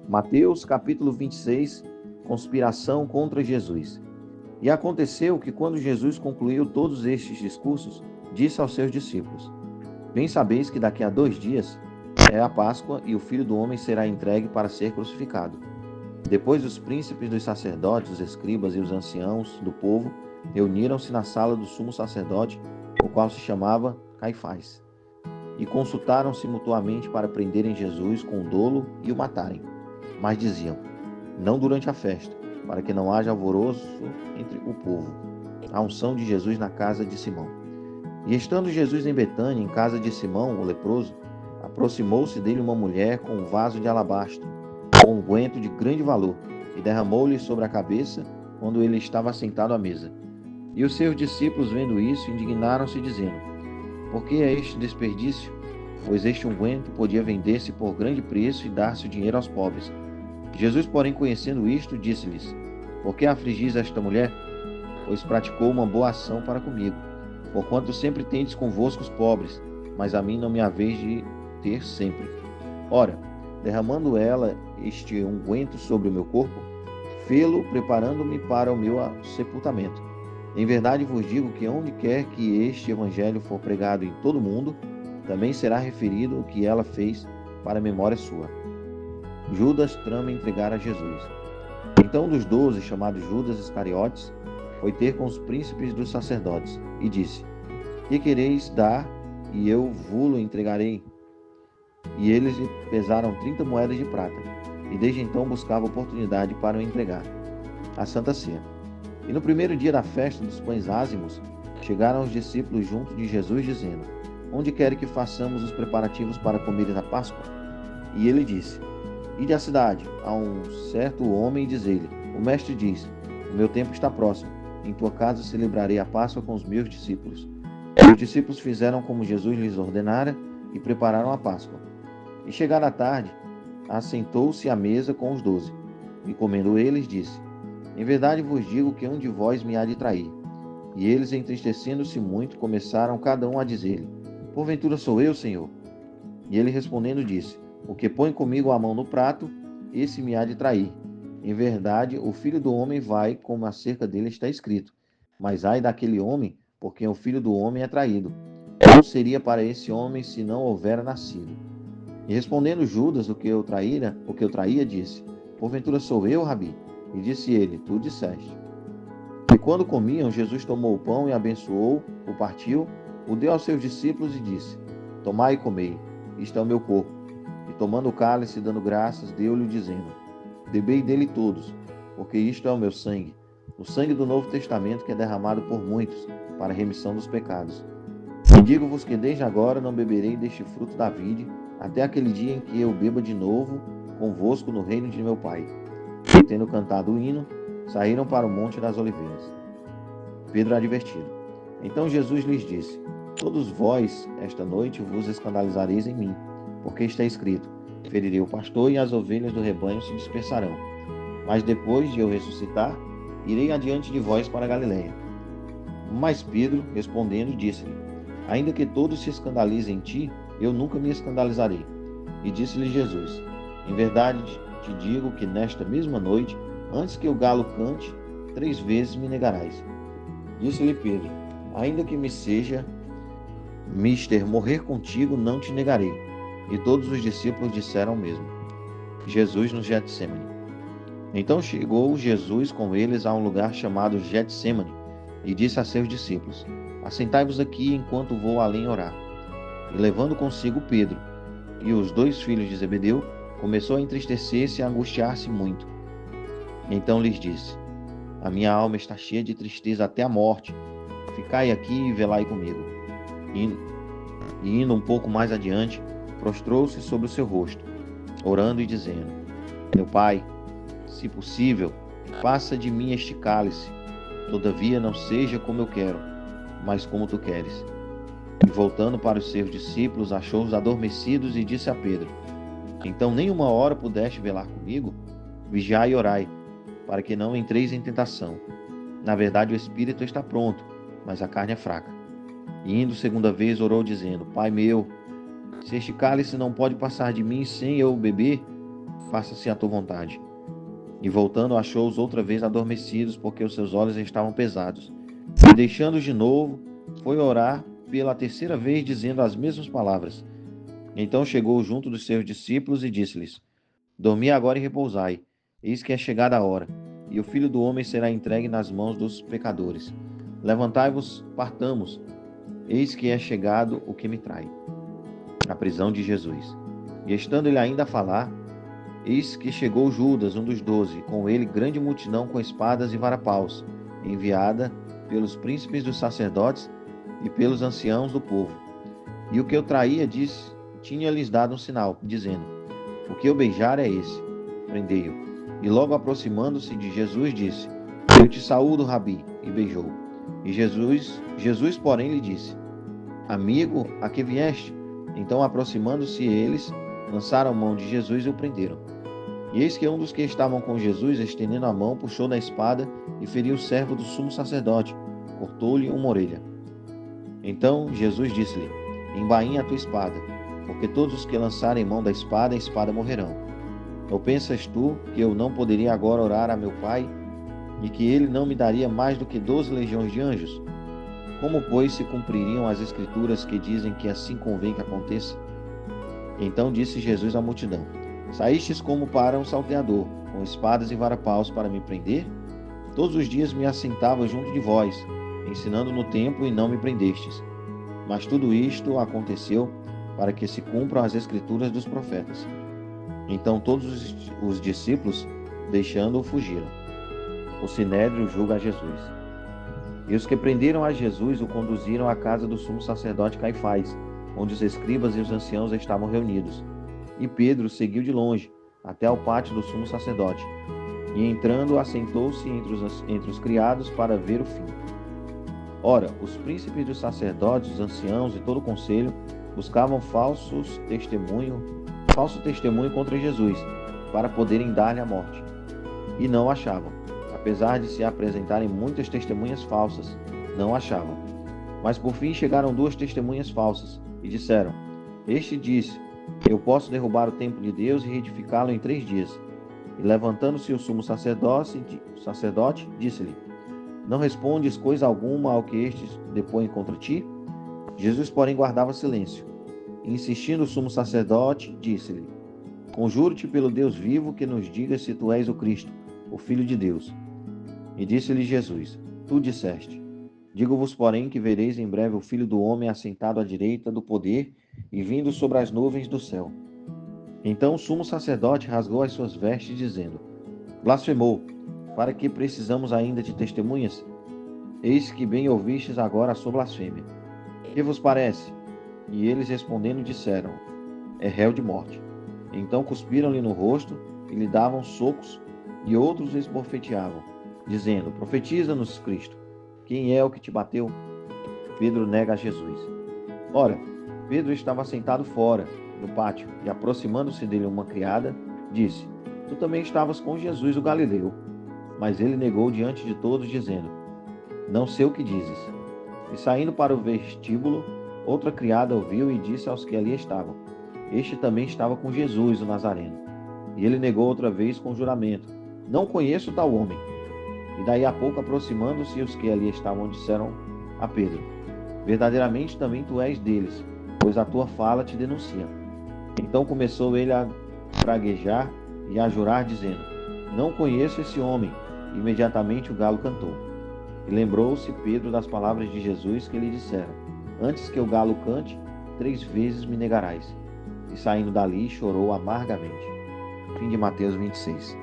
Mateus capítulo 26, conspiração contra Jesus. E aconteceu que quando Jesus concluiu todos estes discursos, disse aos seus discípulos: Bem sabeis que daqui a 2 dias é a Páscoa e o Filho do Homem será entregue para ser crucificado. Depois os príncipes dos sacerdotes, os escribas e os anciãos do povo reuniram-se na sala do sumo sacerdote, o qual se chamava Caifás, e consultaram-se mutuamente para prenderem Jesus com dolo e o matarem. Mas diziam: não durante a festa, para que não haja alvoroço entre o povo. A unção de Jesus na casa de Simão. E estando Jesus em Betânia, em casa de Simão, o leproso, aproximou-se dele uma mulher com um vaso de alabastro, com um unguento de grande valor, e derramou-lhe sobre a cabeça quando ele estava sentado à mesa. E os seus discípulos, vendo isso, indignaram-se, dizendo: por que é este desperdício? Pois este unguento podia vender-se por grande preço e dar-se o dinheiro aos pobres. Jesus, porém, conhecendo isto, disse-lhes: por que afligis esta mulher? Pois praticou uma boa ação para comigo. Porquanto sempre tendes convosco os pobres, mas a mim não me haveis de ter sempre. Ora, derramando ela este unguento sobre o meu corpo, fê-lo preparando-me para o meu sepultamento. Em verdade vos digo que onde quer que este evangelho for pregado em todo o mundo, também será referido o que ela fez para a memória sua. Judas trama entregar a Jesus. Então dos 12, chamado Judas Iscariotes, foi ter com os príncipes dos sacerdotes, e disse: que quereis dar, e eu vou-lo entregarei? E eles lhe pesaram 30 moedas de prata, e desde então buscava oportunidade para o entregar. A Santa Ceia. E no primeiro dia da festa dos pães ázimos, chegaram os discípulos junto de Jesus, dizendo: onde quer que façamos os preparativos para comer na Páscoa? E ele disse: ide à cidade, a um certo homem, e diz-lhe: o mestre diz: o meu tempo está próximo, em tua casa celebrarei a Páscoa com os meus discípulos. E os discípulos fizeram como Jesus lhes ordenara e prepararam a Páscoa. E chegada a tarde, assentou-se à mesa com os 12. E comendo eles, disse: em verdade vos digo que um de vós me há de trair. E eles, entristecendo-se muito, começaram cada um a dizer-lhe: porventura sou eu, Senhor? E ele respondendo disse: o que põe comigo a mão no prato, esse me há de trair. Em verdade, o Filho do Homem vai, como acerca dele está escrito. Mas ai daquele homem, por quem o Filho do Homem é traído. Não seria para esse homem se não houvera nascido. E respondendo Judas, o que o traía, disse: porventura sou eu, Rabi? E disse ele: tu disseste. E quando comiam, Jesus tomou o pão e abençoou, o partiu, o deu aos seus discípulos e disse: tomai e comei, isto é o meu corpo. E tomando o cálice, dando graças, deu-lhe, dizendo: bebei dele todos, porque isto é o meu sangue, o sangue do Novo Testamento, que é derramado por muitos, para a remissão dos pecados. E digo-vos que desde agora não beberei deste fruto da vide, até aquele dia em que eu beba de novo convosco no reino de meu Pai. E tendo cantado o hino, saíram para o Monte das Oliveiras. Pedro advertido. Então Jesus lhes disse: todos vós, esta noite, vos escandalizareis em mim, porque está escrito: ferirei o pastor e as ovelhas do rebanho se dispersarão. Mas depois de eu ressuscitar, irei adiante de vós para a Galileia. Mas Pedro, respondendo, disse-lhe: ainda que todos se escandalizem em ti, eu nunca me escandalizarei. E disse-lhe Jesus: em verdade te digo que nesta mesma noite, antes que o galo cante, 3 vezes me negarás. Disse-lhe Pedro: ainda que me seja mister morrer contigo, não te negarei. E todos os discípulos disseram o mesmo. Jesus no Getsemane. Então chegou Jesus com eles a um lugar chamado Getsemane, e disse a seus discípulos: assentai-vos aqui enquanto vou além orar. E levando consigo Pedro e os 2 filhos de Zebedeu, começou a entristecer-se e a angustiar-se muito. Então lhes disse: a minha alma está cheia de tristeza até a morte. Ficai aqui e velai comigo. E indo um pouco mais adiante, prostrou-se sobre o seu rosto, orando e dizendo: meu Pai, se possível, passa de mim este cálice. Todavia não seja como eu quero, mas como tu queres. E voltando para os seus discípulos, achou-os adormecidos e disse a Pedro: então nem uma hora pudeste velar comigo? Vigiai e orai, para que não entreis em tentação. Na verdade, o espírito está pronto, mas a carne é fraca. E indo segunda vez, orou dizendo: Pai meu, se este cálice não pode passar de mim sem eu beber, faça-se a tua vontade. E voltando, achou-os outra vez adormecidos, porque os seus olhos estavam pesados. E deixando-os de novo, foi orar pela terceira vez, dizendo as mesmas palavras. Então chegou junto dos seus discípulos e disse-lhes: Dormi agora e repousai. Eis que é chegada a hora, e o Filho do Homem será entregue nas mãos dos pecadores. Levantai-vos, partamos. Eis que é chegado o que me trai. A prisão de Jesus. E estando ele ainda a falar, eis que chegou Judas, um dos 12, com ele grande multidão com espadas e varapaus, enviada pelos príncipes dos sacerdotes e pelos anciãos do povo. E o que o traía tinha-lhes dado um sinal, dizendo: O que eu beijar é esse, prendei-o. E logo aproximando-se de Jesus, disse: Eu te saúdo, Rabi, e beijou. E Jesus, porém, lhe disse: Amigo, a que vieste? Então, aproximando-se eles, lançaram mão de Jesus e o prenderam. E eis que um dos que estavam com Jesus, estendendo a mão, puxou da espada e feriu o servo do sumo sacerdote, cortou-lhe uma orelha. Então Jesus disse-lhe: Embainha a tua espada, porque todos os que lançarem mão da espada, a espada morrerão. Ou pensas tu que eu não poderia agora orar a meu Pai, e que ele não me daria mais do que 12 legiões de anjos? Como, pois, se cumpririam as escrituras que dizem que assim convém que aconteça? Então disse Jesus à multidão: Saístes como para um salteador, com espadas e varapaus para me prender? Todos os dias me assentava junto de vós, ensinando no templo, e não me prendestes. Mas tudo isto aconteceu para que se cumpram as escrituras dos profetas. Então todos os discípulos, deixando-o, fugiram. O sinédrio julga a Jesus. E os que prenderam a Jesus o conduziram à casa do sumo sacerdote Caifás, onde os escribas e os anciãos estavam reunidos. E Pedro seguiu de longe, até ao pátio do sumo sacerdote. E entrando, assentou-se entre os criados para ver o fim. Ora, os príncipes dos sacerdotes, os anciãos e todo o conselho buscavam falso testemunho contra Jesus, para poderem dar-lhe a morte. E não achavam. Apesar de se apresentarem muitas testemunhas falsas, não achavam. Mas por fim chegaram 2 testemunhas falsas, e disseram: Este disse: Eu posso derrubar o templo de Deus e reedificá-lo em 3 dias. E levantando-se o sumo sacerdote, disse-lhe: Não respondes coisa alguma ao que estes depõem contra ti? Jesus, porém, guardava silêncio. E insistindo o sumo sacerdote, disse-lhe: Conjuro-te pelo Deus vivo que nos digas se tu és o Cristo, o Filho de Deus. E disse-lhe Jesus: Tu disseste. Digo-vos, porém, que vereis em breve o Filho do Homem assentado à direita do poder e vindo sobre as nuvens do céu. Então o sumo sacerdote rasgou as suas vestes, dizendo: Blasfemou! Para que precisamos ainda de testemunhas? Eis que bem ouvistes agora a sua blasfêmia. Que vos parece? E eles respondendo disseram: É réu de morte. Então cuspiram-lhe no rosto e lhe davam socos, e outros esbofeteavam, dizendo: Profetiza-nos, Cristo. Quem é o que te bateu? Pedro nega a Jesus. Ora, Pedro estava sentado fora, no pátio, e aproximando-se dele uma criada, disse: Tu também estavas com Jesus o Galileu. Mas ele negou diante de todos, dizendo: Não sei o que dizes. E saindo para o vestíbulo, outra criada ouviu e disse aos que ali estavam: Este também estava com Jesus, o Nazareno. E ele negou outra vez com juramento: Não conheço tal homem. E daí a pouco, aproximando-se, os que ali estavam disseram a Pedro: Verdadeiramente também tu és deles, pois a tua fala te denuncia. Então começou ele a praguejar e a jurar, dizendo: Não conheço esse homem. E imediatamente o galo cantou. E lembrou-se Pedro das palavras de Jesus que lhe dissera: Antes que o galo cante, 3 vezes me negarás. E saindo dali, chorou amargamente. Fim de Mateus 26.